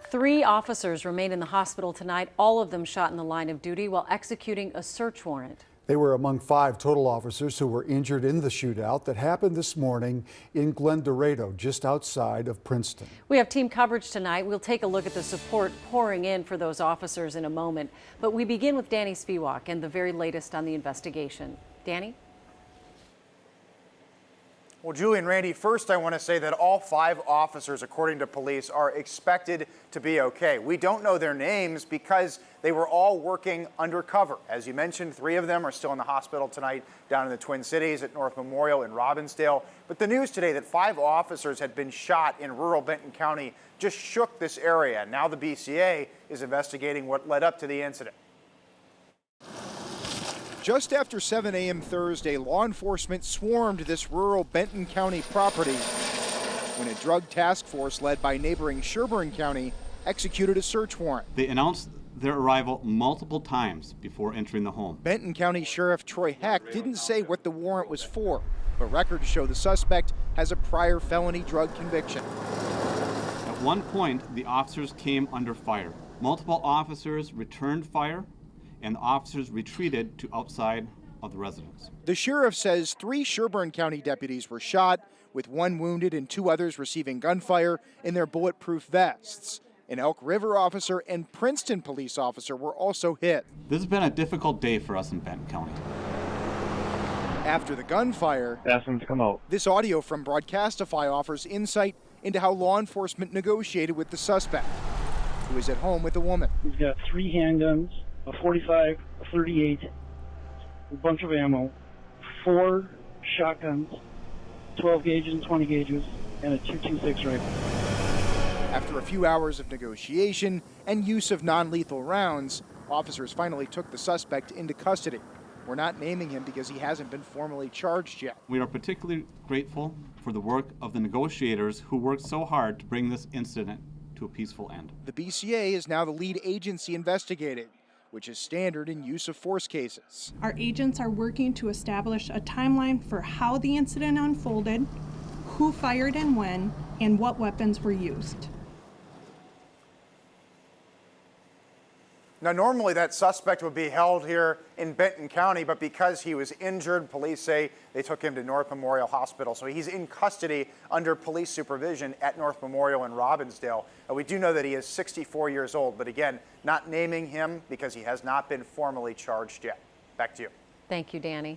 3 officers remain in the hospital tonight, all of them shot in the line of duty while executing a search warrant. They were among 5 total officers who were injured in the shootout that happened this morning in Glen Dorado, just outside of Princeton. We have team coverage tonight. We'll take a look at the support pouring in for those officers in a moment. But we begin with Danny Spiewak and the very latest on the investigation. Danny? Well, Julie and Randy, first I want to say that all 5 officers, according to police, are expected to be okay. We don't know their names because they were all working undercover. As you mentioned, 3 of them are still in the hospital tonight down in the Twin Cities at North Memorial in Robbinsdale. But the news today that 5 officers had been shot in rural Benton County just shook this area. Now the BCA is investigating what led up to the incident. Just after 7 a.m. Thursday, law enforcement swarmed this rural Benton County property when a drug task force led by neighboring Sherburne County executed a search warrant. They announced their arrival multiple times before entering the home. Benton County Sheriff Troy Heck didn't say what the warrant was for, but records show the suspect has a prior felony drug conviction. At one point, the officers came under fire. Multiple officers returned fire, and the officers retreated to outside of the residence. The sheriff says 3 Sherburne County deputies were shot, with 1 wounded and 2 others receiving gunfire in their bulletproof vests. An Elk River officer and Princeton police officer were also hit. This has been a difficult day for us in Benton County. After the gunfire, ask them to come out. This audio from Broadcastify offers insight into how law enforcement negotiated with the suspect, who is at home with a woman. He's got 3 handguns, a 45, a 38, a bunch of ammo, 4 shotguns, 12 gauges and 20 gauges, and a .226 rifle. After a few hours of negotiation and use of non-lethal rounds, officers finally took the suspect into custody. We're not naming him because he hasn't been formally charged yet. We are particularly grateful for the work of the negotiators who worked so hard to bring this incident to a peaceful end. The BCA is now the lead agency investigating, which is standard in use of force cases. Our agents are working to establish a timeline for how the incident unfolded, who fired and when, and what weapons were used. Now, normally that suspect would be held here in Benton County, but because he was injured, police say they took him to North Memorial Hospital. So he's in custody under police supervision at North Memorial in Robbinsdale. We do know that he is 64 years old, but again, not naming him because he has not been formally charged yet. Back to you. Thank you, Danny.